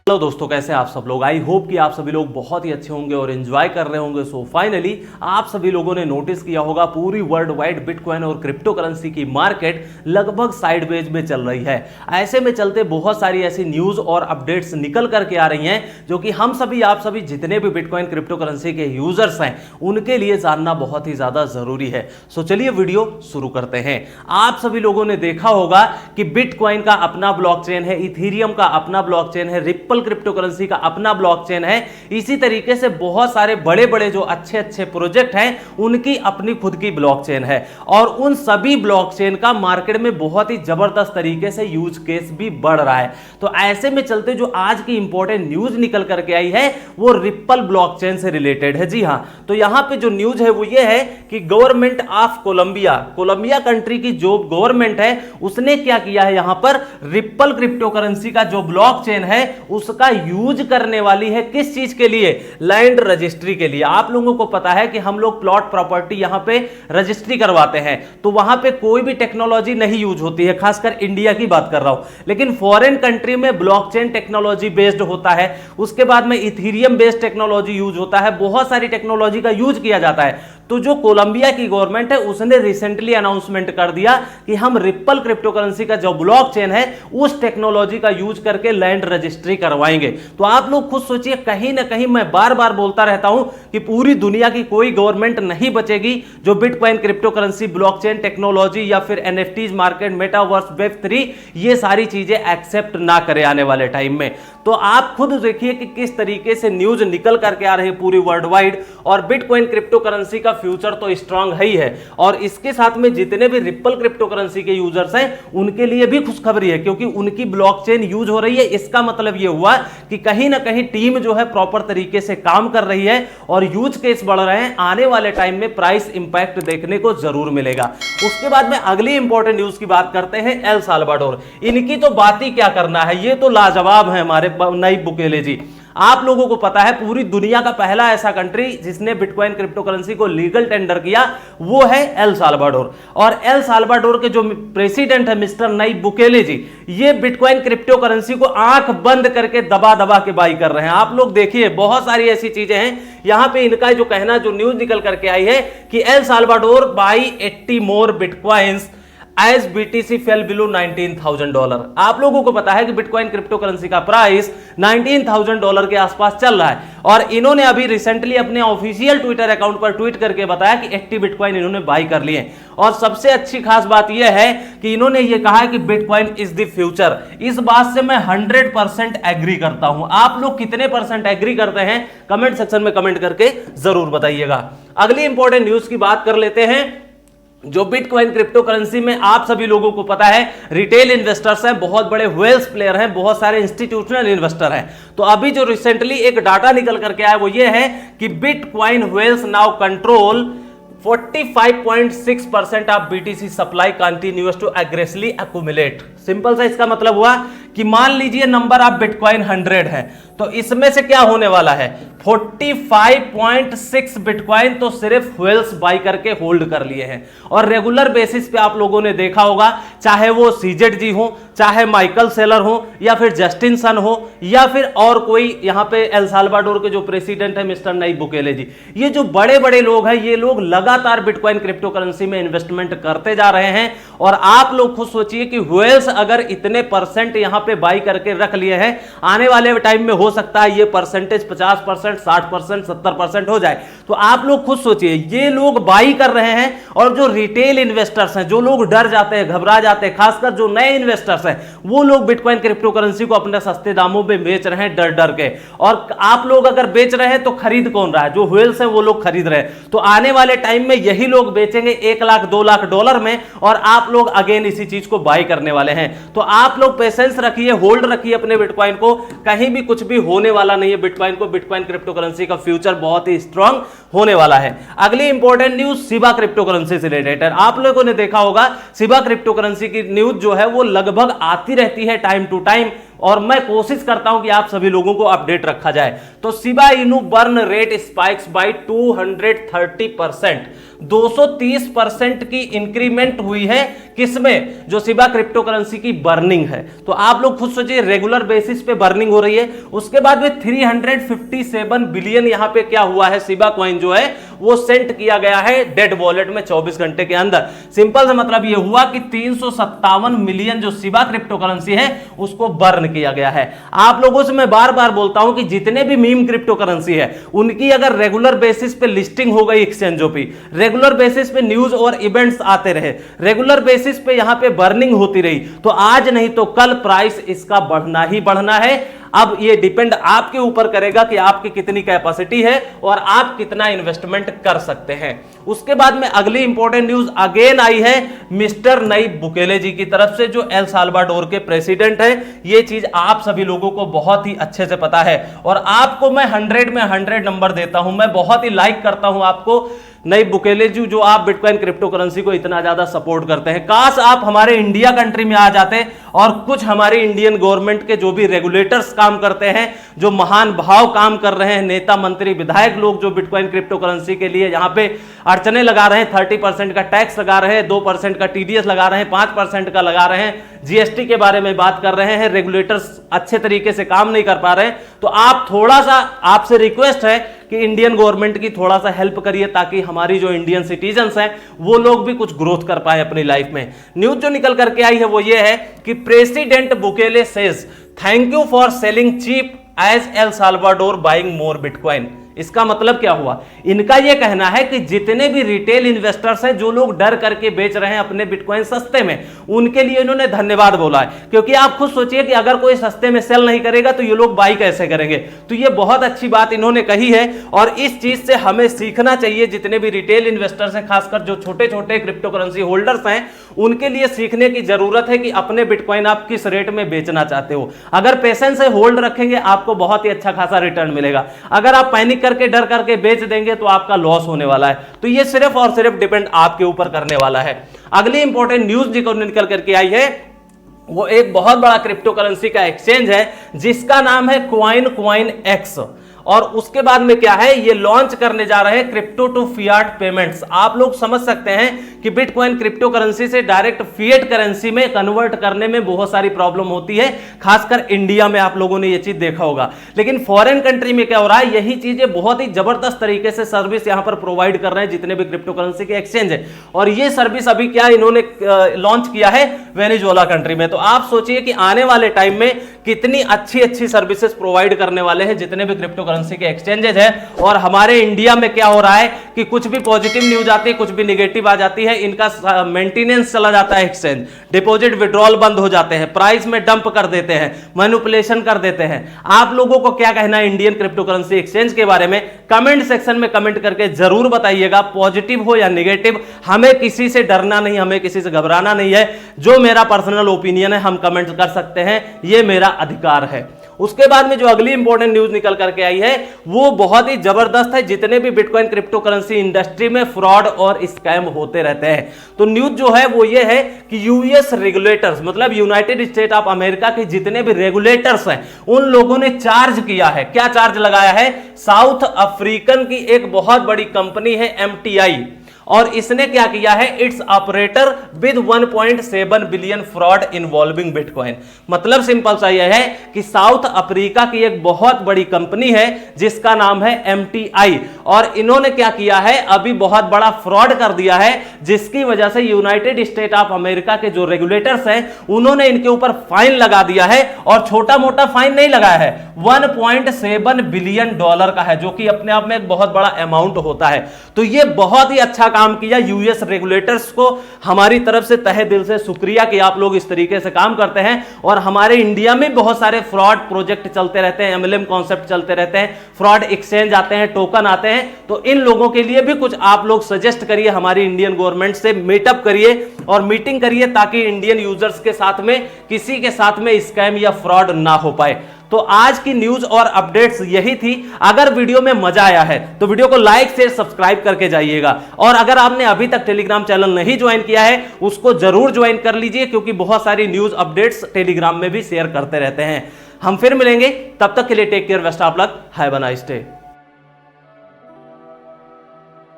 Hello दोस्तों, कैसे आप सब लोग। आई होप कि आप सभी लोग बहुत ही अच्छे होंगे और एंजॉय कर रहे होंगे। सो फाइनली आप सभी लोगों ने नोटिस किया होगा पूरी वर्ल्ड वाइड बिटकॉइन और क्रिप्टो करेंसी की मार्केट लगभग साइडवेज में चल रही है। ऐसे में चलते बहुत सारी ऐसी न्यूज और अपडेट्स निकल करके आ रही हैं जो कि हम सभी आप सभी जितने भी बिटकॉइन क्रिप्टो करेंसी के यूजर्स हैं उनके लिए जानना बहुत ही ज्यादा जरूरी है। सो चलिए वीडियो शुरू करते हैं। आप सभी लोगों ने देखा होगा कि बिटकॉइन का अपना ब्लॉकचेन है, इथेरियम का अपना ब्लॉकचेन है, रिप्पल क्रिप्टो करेंसी का अपना ब्लॉकचेन है। इसी तरीके से बहुत सारे बड़े बड़े जो अच्छे अच्छे प्रोजेक्ट हैं उनकी अपनी खुद की ब्लॉकचेन है और उन सभी ब्लॉकचेन का मार्केट में बहुत ही जबरदस्त तरीके से यूज केस भी बढ़ रहा है। तो ऐसे में चलते जो आज की इंपॉर्टेंट न्यूज निकल करके आई है वो रिप्पल ब्लॉकचेन से रिलेटेड है। जी हां, तो यहां पे जो न्यूज है वो ये है कि गवर्नमेंट ऑफ कोलंबिया कंट्री की जो गवर्नमेंट है उसने क्या किया है, यहां पर रिप्पल क्रिप्टो करेंसी का जो ब्लॉकचेन है उसका यूज करने वाली है। किस चीज के लिए? लैंड रजिस्ट्री के लिए। आप लोगों को पता है कि हम लोग प्लॉट प्रॉपर्टी यहां पे रजिस्ट्री करवाते हैं तो वहां पे कोई भी टेक्नोलॉजी नहीं यूज होती है, खासकर इंडिया की बात कर रहा हूं। लेकिन फॉरेन कंट्री में ब्लॉकचेन टेक्नोलॉजी बेस्ड होता है, उसके बाद में इथेरियम बेस्ड टेक्नोलॉजी यूज होता है, बहुत सारी टेक्नोलॉजी का यूज किया जाता है। तो जो कोलंबिया की गवर्नमेंट है उसने रिसेंटली अनाउंसमेंट कर दिया कि हम रिप्पल क्रिप्टो करेंसी का जो ब्लॉकचेन है उस टेक्नोलॉजी का यूज करके लैंड रजिस्ट्री करवाएंगे। तो आप लोग खुद सोचिए, कहीं ना कहीं मैं बार बार बोलता रहता हूं कि पूरी दुनिया की कोई गवर्नमेंट नहीं बचेगी जो bitcoin crypto currency blockchain technology या फिर एनएफटीज मार्केट, मेटावर्स, वेब3 ये सारी चीजें एक्सेप्ट ना करे आने वाले टाइम में। तो आप खुद देखिए कि किस तरीके से न्यूज निकल करके आ रही है पूरी वर्ल्ड वाइड, और बिटकॉइन क्रिप्टो करेंसी का फ्यूचर तो स्ट्रांग है ही है और इसके साथ में जितने भी रिप्पल क्रिप्टो करेंसी के यूजर्स हैं उनके लिए भी खुशखबरी है क्योंकि उनकी ब्लॉकचेन यूज हो रही है। इसका मतलब यह हुआ कि कहीं ना कहीं टीम जो है प्रॉपर तरीके से काम कर रही है और यूज केस बढ़ रहे हैं। आने वाले टाइम में प्राइस इंपैक्ट देखने को जरूर मिलेगा। उसके बाद में अगली इंपॉर्टेंट न्यूज की बात करते हैं, एल साल्वाडोर। इनकी तो बात ही क्या करना है, ये तो लाजवाब है हमारे नईब बुकेले जी। आप लोगों को पता है पूरी दुनिया का पहला ऐसा कंट्री जिसने बिटकॉइन क्रिप्टो करेंसी को लीगल टेंडर किया वो है एल साल्वाडोर। और एल साल्वाडोर के जो प्रेसिडेंट है मिस्टर नईब बुकेले जी, ये बिटकॉइन क्रिप्टो करेंसी को आंख बंद करके दबा दबा के बाई कर रहे हैं। आप लोग देखिए बहुत सारी ऐसी चीजें हैं यहां पे। इनका जो कहना, जो न्यूज निकल करके आई है कि El Salvador buy 80 more bitcoins as BTC fell below $19,000। आप लोगों को पता है कि बिटकॉइन क्रिप्टो करेंसी का प्राइस $19,000 के आसपास चल रहा है और इन्होंने अभी रिसेंटली अपने ऑफिशियल ट्विटर अकाउंट पर ट्वीट करके बताया कि 80 बिटकॉइन इन्होंने बाई कर लिए। और सबसे अच्छी खास बात यह है कि इन्होंने यह कहा कि बिटकॉइन इज द फ्यूचर। इस बात से मैं 100% एग्री करता हूं। आप लोग कितने परसेंट एग्री करते हैं कमेंट सेक्शन में कमेंट करके जरूर बताइएगा। अगली इंपॉर्टेंट न्यूज की बात कर लेते हैं। जो बिटकॉइन क्रिप्टो करेंसी में आप सभी लोगों को पता है रिटेल इन्वेस्टर्स हैं, बहुत बड़े वेल्थ प्लेयर हैं, बहुत सारे इंस्टीट्यूशनल इन्वेस्टर हैं। तो अभी जो रिसेंटली एक डाटा निकल करके आया वो ये है कि bitcoin wealth now control 45.6% of BTC supply continuous to aggressively accumulate. Simple सा इसका मतलब हुआ कि मान लीजिए नंबर ऑफ बिटकॉइन 100 है तो इसमें से क्या होने वाला है, 45.6 बिटकॉइन तो सिर्फ व्हेल्स बाई करके होल्ड कर लिए हैं। और रेगुलर बेसिस पे आप लोगों ने देखा होगा, चाहे वो सीजेड जी हो, चाहे माइकल सेलर हो, या फिर जस्टिन सन हो, या फिर और कोई यहां पे एल साल्वाडोर के जो प्रेसिडेंट है मिस्टर नईब बुकेले जी, ये जो बड़े बड़े लोग हैं ये लोग लगातार बिटकॉइन क्रिप्टो करेंसी में इन्वेस्टमेंट करते जा रहे हैं। और आप लोग खुद सोचिए कि व्हेल्स अगर इतने परसेंट यहां पे बाई करके रख लिए हैं, आने वाले टाइम में हो सकता है ये परसेंटेज 50%, 60%, 70% हो जाए। तो आप लोग खुद सोचिए, ये लोग बाई कर रहे हैं और जो रिटेल इन्वेस्टर्स हैं, जो लोग डर जाते हैं, घबरा जाते हैं, खासकर जो नए इन्वेस्टर्स हैं, वो लोग बिटकॉइन क्रिप्टो करेंसी को अपने सस्ते दामों पे बेच रहे हैं डर डर के। और आप लोग अगर बेच रहे हैं तो खरीद कौन रहा है? जो व्हेल्स हैं वो लोग खरीद रहे हैं। तो आने वाले टाइम में यही लोग बेचेंगे $1 लाख $2 लाख में और आप लोग अगेन इसी चीज को बाई करने वाले हैं। तो आप लोग पेशेंस रखिए, होल्ड रखिए अपने बिटकॉइन को, कहीं भी कुछ भी होने वाला नहीं है बिटकॉइन को। बिटकॉइन क्रिप्टो करेंसी का फ्यूचर बहुत ही स्ट्रांग होने वाला है। अगली important news Shiba crypto currency से रिलेटेड। आप लोगों ने देखा होगा शिबा क्रिप्टो करेंसी की न्यूज जो है वो लगभग आती रहती है टाइम टू टाइम और मैं कोशिश करता हूं कि आप सभी लोगों को अपडेट रखा जाए। तो Shiba Inu burn rate spikes bye 230%, 230% की इंक्रीमेंट हुई है किसमें? जो शिबा क्रिप्टो करेंसी की बर्निंग है। तो आप लोग खुद सोचिए, रेगुलर बेसिस पे बर्निंग हो रही है, उसके बाद में 357 बिलियन यहां पे क्या हुआ है, शिबा कॉइन जो है वो सेंट किया गया है डेड वॉलेट में 24 घंटे के अंदर। सिंपल सा मतलब ये हुआ कि 357 मिलियन जो शिबा क्रिप्टो करेंसी है उसको बर्न किया गया है। आप लोगों से मैं बार बार बोलता हूं कि जितने भी मीम क्रिप्टो करेंसी है उनकी अगर रेगुलर बेसिस पे लिस्टिंग हो गई एक्सचेंजों पे, रेगुलर बेसिस पे न्यूज और इवेंट्स आते रहे, रेगुलर बेसिस पे यहां पे बर्निंग होती रही, तो आज नहीं तो कल प्राइस इसका बढ़ना ही बढ़ना है। अब ये डिपेंड आपके ऊपर करेगा कि आपकी कितनी कैपेसिटी है और आप कितना इन्वेस्टमेंट कर सकते हैं। उसके बाद में अगली इंपॉर्टेंट न्यूज अगेन आई है मिस्टर नईब बुकेले जी की तरफ से, जो एल साल्वाडोर के प्रेसिडेंट हैं। ये चीज आप सभी लोगों को बहुत ही अच्छे से पता है और आपको मैं 100 में 100 नंबर देता हूं। मैं बहुत ही लाइक करता हूं आपको नईब बुकेले जी, जो आप बिटकॉइन क्रिप्टो करेंसी को इतना ज्यादा सपोर्ट करते हैं। काश आप हमारे इंडिया कंट्री में आ जाते और कुछ हमारी इंडियन गवर्नमेंट के जो भी रेगुलेटर्स काम करते हैं, जो महान भाव काम कर रहे हैं, नेता मंत्री विधायक लोग जो बिटकॉइन क्रिप्टो करेंसी के लिए यहां पे अड़चने लगा रहे हैं, 30% का टैक्स लगा रहे हैं, 2% का टीडीएस लगा रहे हैं, 5% का लगा रहे हैं, जीएसटी के बारे में बात कर रहे हैं, रेगुलेटर्स अच्छे तरीके से काम नहीं कर पा रहे हैं, तो आप थोड़ा सा, आपसे रिक्वेस्ट है कि इंडियन गवर्नमेंट की थोड़ा सा हेल्प करिए ताकि हमारी जो इंडियन सिटीजन्स हैं वो लोग भी कुछ ग्रोथ कर पाए अपनी लाइफ में। न्यूज जो निकल करके आई है वो ये है कि president Bukele says thank you for selling cheap as El Salvador buying more bitcoin. इसका मतलब क्या हुआ? इनका यह कहना है कि जितने भी रिटेल इन्वेस्टर्स हैं, जो लोग डर करके बेच रहे हैं अपने बिटकॉइन सस्ते में, उनके लिए इन्होंने धन्यवाद बोला है। क्योंकि आप खुद सोचिए कि अगर कोई सस्ते में सेल नहीं करेगा तो ये लोग बाई कैसे करेंगे? तो ये बहुत अच्छी बात इन्होंने कही है और इस चीज से हमें सीखना चाहिए। जितने भी रिटेल इन्वेस्टर्स हैं, खासकर जो छोटे छोटे क्रिप्टो करेंसी होल्डर्स हैं, उनके लिए सीखने की जरूरत है कि अपने बिटकॉइन आप किस रेट में बेचना चाहते हो। अगर पेशेंस से होल्ड रखेंगे आपको बहुत ही अच्छा खासा रिटर्न मिलेगा। अगर आप पैनिक करके डर करके बेच देंगे तो आपका लॉस होने वाला है। तो ये सिर्फ और सिर्फ डिपेंड आपके ऊपर करने वाला है। अगली इंपॉर्टेंट न्यूज निकल करके आई है वो एक बहुत बड़ा क्रिप्टो करेंसी का एक्सचेंज है जिसका नाम है कॉइन एक्स। और उसके बाद में क्या है, ये लॉन्च करने जा रहे हैं क्रिप्टो टू फियाट पेमेंट्स। आप लोग समझ सकते हैं कि बिटकॉइन क्रिप्टो करेंसी से डायरेक्ट फिएट करेंसी में कन्वर्ट करने में बहुत सारी प्रॉब्लम होती है, खासकर इंडिया में आप लोगों ने ये चीज देखा होगा। लेकिन फॉरेन कंट्री में क्या हो रहा है, यही चीजें बहुत ही जबरदस्त तरीके से सर्विस यहां पर प्रोवाइड कर रहे हैं जितने भी क्रिप्टो करेंसी के एक्सचेंज है। और ये सर्विस अभी क्या इन्होंने लॉन्च किया है वेनेजुएला कंट्री में। तो आप सोचिए कि आने वाले टाइम में कितनी अच्छी अच्छी सर्विसेज प्रोवाइड करने वाले हैं जितने भी क्रिप्टो करेंसी के एक्सचेंजेस है। और हमारे इंडिया में क्या हो रहा है कि कुछ भी पॉजिटिव न्यूज आती है, कुछ भी नेगेटिव आ जाती है, इनका मेंटेनेंस चला जाता है, एक्सचेंज डिपॉजिट विड्रॉल बंद हो जाते हैं, प्राइस में डंप कर देते हैं, मैनिपुलेशन कर देते हैं। आप लोगों को क्या कहना है इंडियन क्रिप्टो करेंसी एक्सचेंज के बारे में? कमेंट सेक्शन में कमेंट करके जरूर बताइएगा, पॉजिटिव हो या नेगेटिव। हमें किसी से डरना नहीं, हमें किसी से घबराना नहीं है। जो मेरा पर्सनल ओपिनियन है हम कमेंट कर सकते हैं, ये मेरा अधिकार है। उसके बाद में जो अगली इंपॉर्टेंट न्यूज निकल करके आई है वो बहुत ही जबरदस्त है। जितने भी बिटकॉइन क्रिप्टो करेंसी इंडस्ट्री में फ्रॉड और स्कैम होते रहते हैं, तो न्यूज जो है वो ये है कि यूएस रेगुलेटर्स, मतलब यूनाइटेड स्टेट ऑफ अमेरिका के जितने भी रेगुलेटर्स हैं उन लोगों ने चार्ज किया है। क्या चार्ज लगाया है? साउथ अफ्रीकन की एक बहुत बड़ी कंपनी है MTI, और इसने क्या किया है, it's operator with 1.7 billion fraud involving bitcoin. मतलब सिंपल सा यह है कि साउथ अफ्रीका की एक बहुत बड़ी कंपनी है जिसका नाम है MTI, और इन्होंने क्या किया है, अभी बहुत बड़ा फ्रॉड कर दिया है जिसकी वजह से यूनाइटेड स्टेट ऑफ अमेरिका के जो रेगुलेटर्स हैं उन्होंने इनके ऊपर फाइन लगा दिया है। और छोटा मोटा फाइन नहीं लगाया है, 1.7 बिलियन डॉलर का है, जो कि अपने आप में एक बहुत बड़ा अमाउंट होता है। तो यह बहुत ही अच्छा काम किया यूएस रेगुलेटर्स को। हमारी तरफ से तहे दिल से शुक्रिया कि आप लोग इस तरीके से काम करते हैं। और हमारे इंडिया में बहुत सारे फ्रॉड प्रोजेक्ट चलते रहते हैं, MLM कॉन्सेप्ट चलते रहते हैं, फ्रॉड एक्सचेंज आते हैं, टोकन आते हैं। तो इन लोगों के लिए भी कुछ आप लोग सजेस्ट करिए, हमारी इंडियन गवर्नमेंट से मीटअप करिए और मीटिंग करिए ताकि इंडियन यूजर्स के साथ में किसी के साथ में स्कैम या फ्रॉड ना हो पाए। तो आज की न्यूज और अपडेट्स यही थी। अगर वीडियो में मजा आया है तो वीडियो को लाइक शेयर सब्सक्राइब करके जाइएगा। और अगर आपने अभी तक टेलीग्राम चैनल नहीं ज्वाइन किया है उसको जरूर ज्वाइन कर लीजिए, क्योंकि बहुत सारी न्यूज अपडेट्स टेलीग्राम में भी शेयर करते रहते हैं। हम फिर मिलेंगे, तब तक के लिए take care, best of luck, have a nice day.